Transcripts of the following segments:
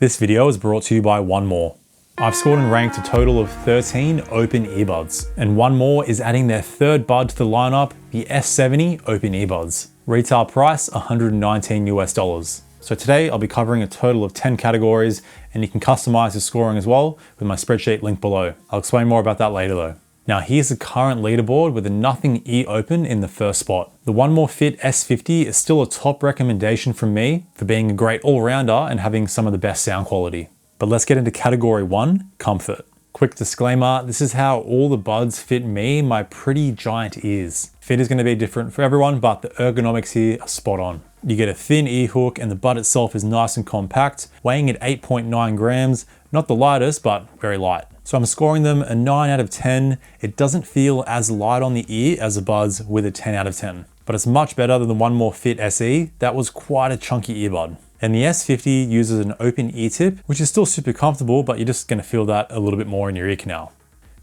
This video is brought to you by 1MORE. I've scored and ranked a total of 13 open earbuds, and 1MORE is adding their third bud to the lineup, the S70 open earbuds. Retail price $119 US. So today I'll be covering a total of 10 categories, and you can customize your scoring as well with my spreadsheet link below. I'll explain more about that later though. Now here's the current leaderboard with the Nothing E Open in the first spot. The 1MORE Fit S50 is still a top recommendation from me for being a great all-rounder and having some of the best sound quality. But let's get into category 1, comfort. Quick disclaimer, this is how all the buds fit me, my pretty giant ears. Fit is going to be different for everyone, but the ergonomics here are spot on. You get a thin ear hook and the bud itself is nice and compact, weighing at 8.9 grams, not the lightest, but very light. So I'm scoring them a 9 out of 10. It doesn't feel as light on the ear as the buds with a 10 out of 10, but it's much better than the 1MORE Fit SE. That was quite a chunky earbud. And the S50 uses an open ear tip, which is still super comfortable, but you're just gonna feel that a little bit more in your ear canal.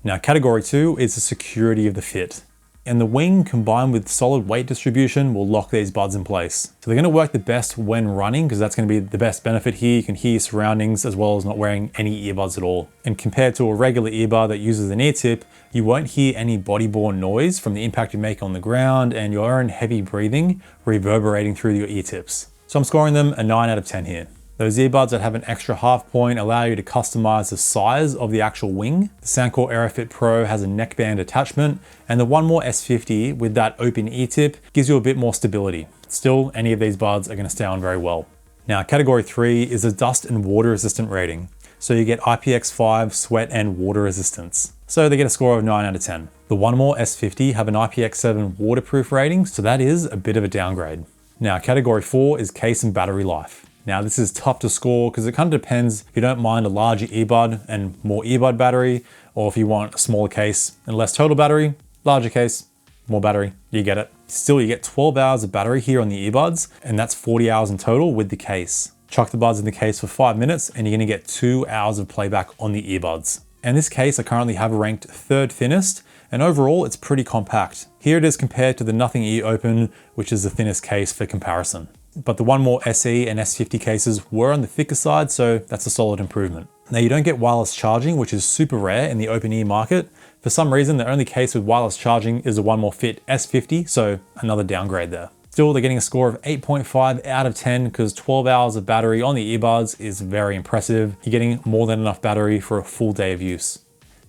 Now, category 2 is the security of the fit. And the wing combined with solid weight distribution will lock these buds in place. So they're gonna work the best when running, because that's gonna be the best benefit here. You can hear your surroundings as well as not wearing any earbuds at all. And compared to a regular earbud that uses an ear tip, you won't hear any body-borne noise from the impact you make on the ground and your own heavy breathing reverberating through your ear tips. So I'm scoring them a 9 out of 10 here. Those earbuds that have an extra half point allow you to customize the size of the actual wing. The Soundcore AeroFit Pro has a neckband attachment, and the 1MORE S50 with that open ear tip gives you a bit more stability. Still, any of these buds are gonna stay on very well. Now, category 3 is a dust and water resistant rating. So you get IPX5 sweat and water resistance. So they get a score of 9 out of 10. The 1MORE S50 have an IPX7 waterproof rating, so that is a bit of a downgrade. Now, category 4 is case and battery life. Now, this is tough to score because it kind of depends if you don't mind a larger earbud and more earbud battery, or if you want a smaller case and less total battery, larger case, more battery, you get it. Still, you get 12 hours of battery here on the earbuds, and that's 40 hours in total with the case. Chuck the buds in the case for 5 minutes and you're gonna get 2 hours of playback on the earbuds. And this case I currently have ranked 3rd thinnest, and overall it's pretty compact. Here it is compared to the Nothing E Open, which is the thinnest case for comparison. But the 1MORE SE and S50 cases were on the thicker side, so that's a solid improvement. Now, you don't get wireless charging, which is super rare in the open ear market. For some reason, the only case with wireless charging is the 1MORE Fit S50, so another downgrade there. Still, they're getting a score of 8.5 out of 10 because 12 hours of battery on the earbuds is very impressive. You're getting more than enough battery for a full day of use.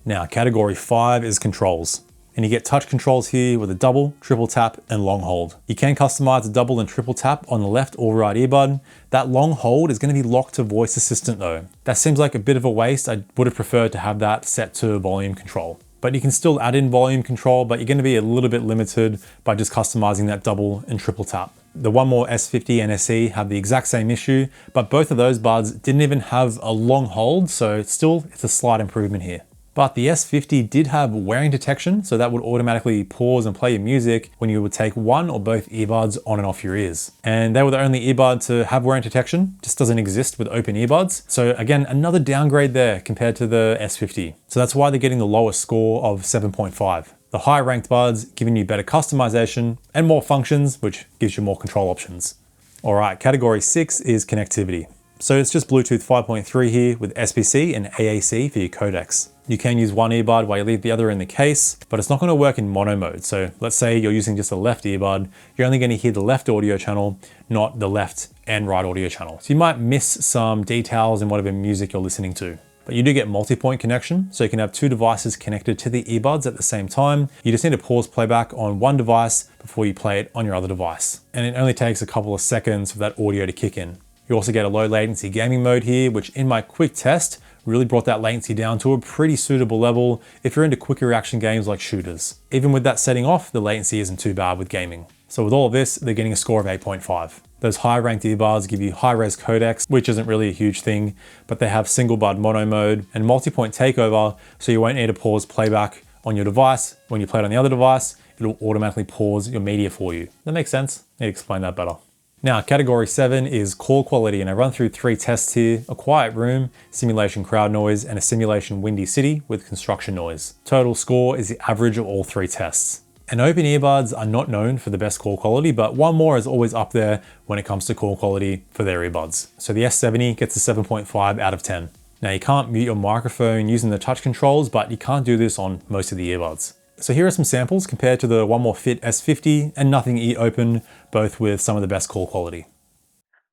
Now, category 5 is controls. And you get touch controls here with a double, triple tap, and long hold. You can customize a double and triple tap on the left or right earbud. That long hold is going to be locked to voice assistant though. That seems like a bit of a waste. I would have preferred to have that set to volume control. But you can still add in volume control, but you're going to be a little bit limited by just customizing that double and triple tap. The 1MORE S50 and SE have the exact same issue, but both of those buds didn't even have a long hold, so still it's a slight improvement here. But the S50 did have wearing detection, so that would automatically pause and play your music when you would take one or both earbuds on and off your ears. And they were the only earbud to have wearing detection, just doesn't exist with open earbuds. So again, another downgrade there compared to the S50. So that's why they're getting the lowest score of 7.5. The high ranked buds giving you better customization and more functions, which gives you more control options. All right, category 6 is connectivity. So it's just Bluetooth 5.3 here with SBC and AAC for your codecs. You can use one earbud while you leave the other in the case, but it's not going to work in mono mode. So let's say you're using just a left earbud, you're only going to hear the left audio channel, not the left and right audio channel. So you might miss some details in whatever music you're listening to. But you do get multi-point connection, so you can have 2 devices connected to the earbuds at the same time. You just need to pause playback on one device before you play it on your other device. And it only takes a couple of seconds for that audio to kick in. You also get a low latency gaming mode here, which in my quick test really brought that latency down to a pretty suitable level if you're into quicker reaction games like shooters. Even with that setting off, the latency isn't too bad with gaming. So with all of this, they're getting a score of 8.5. Those high ranked earbuds give you high res codecs, which isn't really a huge thing, but they have single bud mono mode and multi-point takeover, so you won't need to pause playback on your device. When you play it on the other device, it'll automatically pause your media for you. That makes sense? I need to explain that better. Now, category 7 is call quality, and I run through 3 tests here: a quiet room, simulation crowd noise, and a simulation windy city with construction noise. Total score is the average of all 3 tests. And open earbuds are not known for the best call quality, but 1MORE is always up there when it comes to call quality for their earbuds. So the S70 gets a 7.5 out of 10. Now you can't mute your microphone using the touch controls, but you can't do this on most of the earbuds. So here are some samples compared to the 1MORE Fit S50 and Nothing E Open, both with some of the best call quality.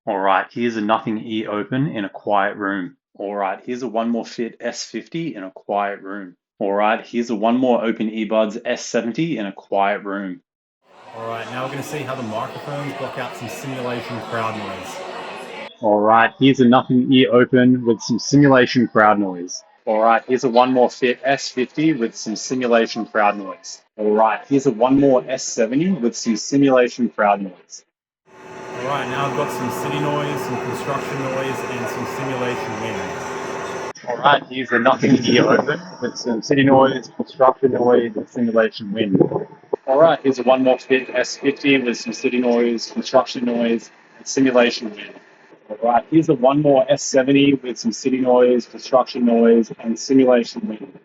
All right, here's a Nothing E Open in a quiet room. All right, here's a 1MORE Fit S50 in a quiet room. All right, here's a 1MORE Open Earbuds S70 in a quiet room. All right, now we're going to see how the microphones block out some simulation crowd noise. All right, here's a Nothing E Open with some simulation crowd noise. All right, here's a 1MORE Fit S50 with some simulation crowd noise. All right, here's a 1MORE S70 with some simulation crowd noise. All right, now I've got some city noise, some construction noise, and some simulation wind. All right, here's a Nothing E Open with some city noise, construction noise, and simulation wind. All right, here's a 1MORE Fit S50 with some city noise, construction noise, and simulation wind. All right, here's a 1MORE S70 with some city noise, construction noise, and simulation wind.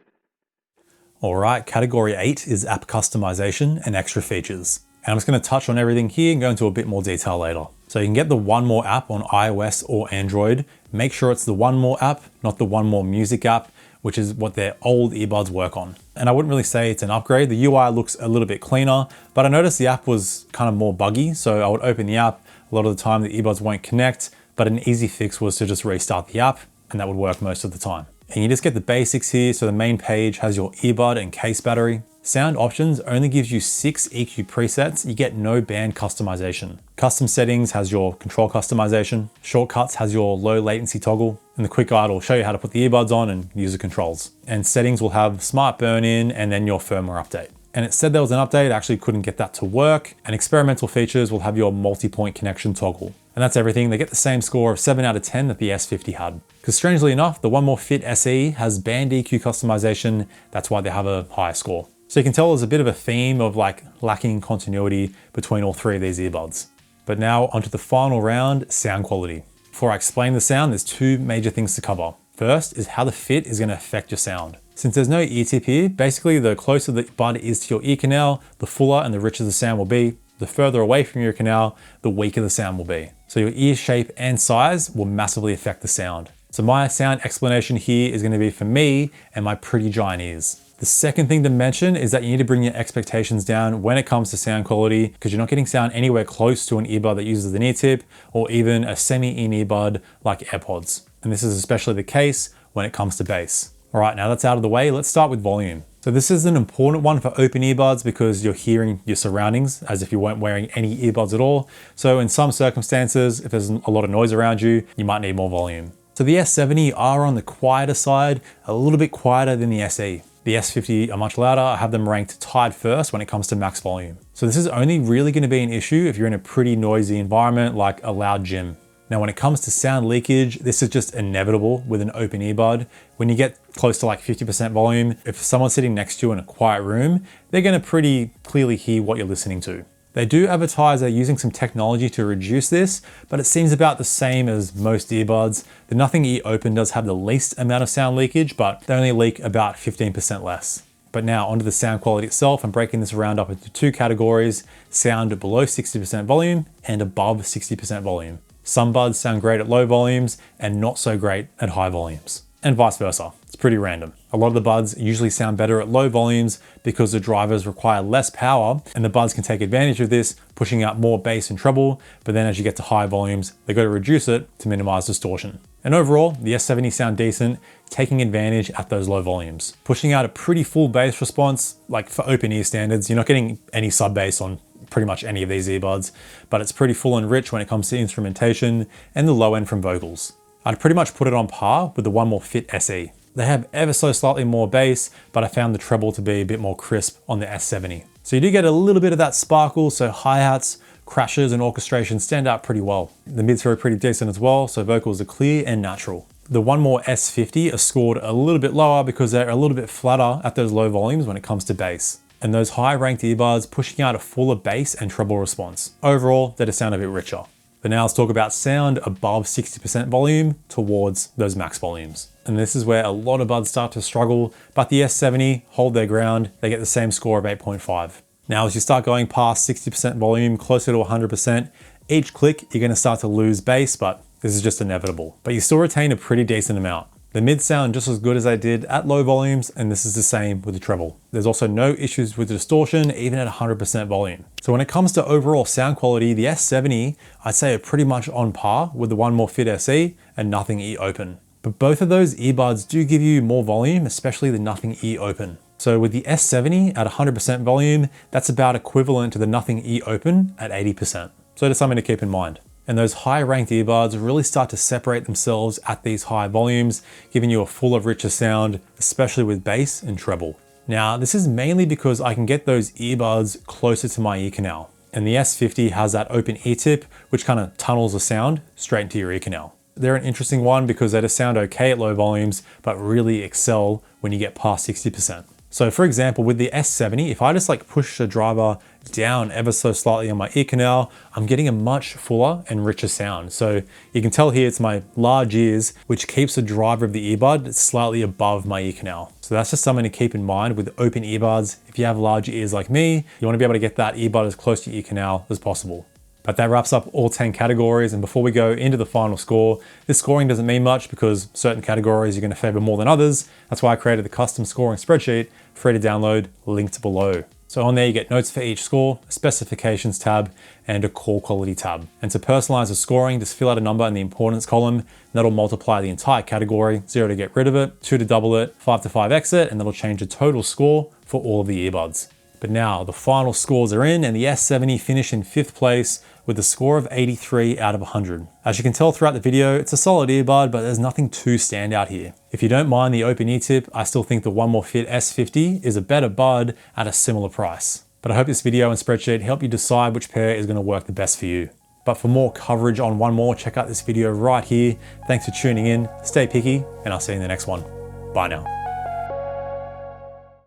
All right, category 8 is app customization and extra features. And I'm just going to touch on everything here and go into a bit more detail later. So you can get the 1MORE app on iOS or Android. Make sure it's the 1MORE app, not the 1MORE Music app, which is what their old earbuds work on. And I wouldn't really say it's an upgrade. The UI looks a little bit cleaner, but I noticed the app was kind of more buggy. So I would open the app. A lot of the time the earbuds won't connect, but an easy fix was to just restart the app and that would work most of the time. And you just get the basics here. So the main page has your earbud and case battery. Sound options only gives you 6 EQ presets. You get no band customization. Custom settings has your control customization. Shortcuts has your low latency toggle. And the quick guide will show you how to put the earbuds on and use the controls. And settings will have smart burn in and then your firmware update. And it said there was an update, actually couldn't get that to work. And experimental features will have your multi-point connection toggle. And that's everything. They get the same score of 7 out of 10 that the S50 had. Because strangely enough, the 1MORE Fit SE has band EQ customization. That's why they have a higher score. So you can tell there's a bit of a theme of like lacking continuity between all three of these earbuds. But now onto the final round, sound quality. Before I explain the sound, there's 2 major things to cover. First is how the fit is going to affect your sound. Since there's no ear tip here, basically the closer the bud is to your ear canal, the fuller and the richer the sound will be. The further away from your canal, the weaker the sound will be. So your ear shape and size will massively affect the sound. So my sound explanation here is going to be for me and my pretty giant ears. The second thing to mention is that you need to bring your expectations down when it comes to sound quality, because you're not getting sound anywhere close to an earbud that uses an ear tip or even a semi-in earbud like AirPods. And this is especially the case when it comes to bass. All right, now that's out of the way, let's start with volume. So this is an important one for open earbuds because you're hearing your surroundings as if you weren't wearing any earbuds at all. So in some circumstances, if there's a lot of noise around you, you might need more volume. So the S70 are on the quieter side, a little bit quieter than the SE. The S50 are much louder. I have them ranked tied first when it comes to max volume. So this is only really going to be an issue if you're in a pretty noisy environment like a loud gym. Now, when it comes to sound leakage, this is just inevitable with an open earbud. When you get close to like 50% volume, if someone's sitting next to you in a quiet room, they're going to pretty clearly hear what you're listening to. They do advertise they're using some technology to reduce this, but it seems about the same as most earbuds. The Nothing E Open does have the least amount of sound leakage, but they only leak about 15% less. But now onto the sound quality itself. I'm breaking this round up into 2 categories: sound below 60% volume and above 60% volume. Some buds sound great at low volumes and not so great at high volumes, and vice versa. It's pretty random. A lot of the buds usually sound better at low volumes because the drivers require less power, and the buds can take advantage of this, pushing out more bass and treble. But then as you get to high volumes, they've got to reduce it to minimize distortion. And overall, the S70 sound decent, taking advantage at those low volumes, pushing out a pretty full bass response. Like for open ear standards, you're not getting any sub bass on pretty much any of these earbuds, but it's pretty full and rich when it comes to instrumentation and the low end from vocals. I'd pretty much put it on par with the 1MORE Fit SE. They have ever so slightly more bass, but I found the treble to be a bit more crisp on the S70. So you do get a little bit of that sparkle, so hi-hats, crashes, and orchestration stand out pretty well. The mids are pretty decent as well, so vocals are clear and natural. The 1MORE S50 are scored a little bit lower because they're a little bit flatter at those low volumes when it comes to bass. And those high-ranked earbuds pushing out a fuller bass and treble response. Overall, they just sound a bit richer. But now let's talk about sound above 60% volume towards those max volumes. And this is where a lot of buds start to struggle, but the S70 hold their ground. They get the same score of 8.5. Now, as you start going past 60% volume, closer to 100%, each click, you're gonna start to lose bass, but this is just inevitable. But you still retain a pretty decent amount. The mids sound just as good as I did at low volumes, and this is the same with the treble. There's also no issues with distortion, even at 100% volume. So when it comes to overall sound quality, the S70, I'd say are pretty much on par with the 1MORE Fit SE and Nothing E Open. But both of those earbuds do give you more volume, especially the Nothing E Open. So with the S70 at 100% volume, that's about equivalent to the Nothing E Open at 80%. So that's something to keep in mind. And those high ranked earbuds really start to separate themselves at these high volumes, giving you a fuller, richer sound, especially with bass and treble. Now, this is mainly because I can get those earbuds closer to my ear canal. And the S50 has that open ear tip, which kind of tunnels the sound straight into your ear canal. They're an interesting one because they just sound okay at low volumes, but really excel when you get past 60%. So for example, with the S70, if I just like push the driver down ever so slightly on my ear canal, I'm getting a much fuller and richer sound. So you can tell here it's my large ears, which keeps the driver of the earbud slightly above my ear canal. So that's just something to keep in mind with open earbuds. If you have large ears like me, you want to be able to get that earbud as close to your ear canal as possible. But that wraps up all 10 categories. And before we go into the final score, this scoring doesn't mean much because certain categories you're going to favor more than others. That's why I created the custom scoring spreadsheet, free to download, linked below. So on there you get notes for each score, a specifications tab, and a call quality tab. And to personalize the scoring, just fill out a number in the importance column, and that'll multiply the entire category, 0 to get rid of it, 2 to double it, 5 to 5x it, and that'll change the total score for all of the earbuds. But now the final scores are in, and the S70 finished in 5th place with a score of 83 out of 100. As you can tell throughout the video, it's a solid earbud, but there's nothing too standout here. If you don't mind the open ear tip, I still think the 1MORE Fit S50 is a better bud at a similar price. But I hope this video and spreadsheet help you decide which pair is going to work the best for you. But for more coverage on 1MORE, check out this video right here. Thanks for tuning in, stay picky, and I'll see you in the next one. Bye now.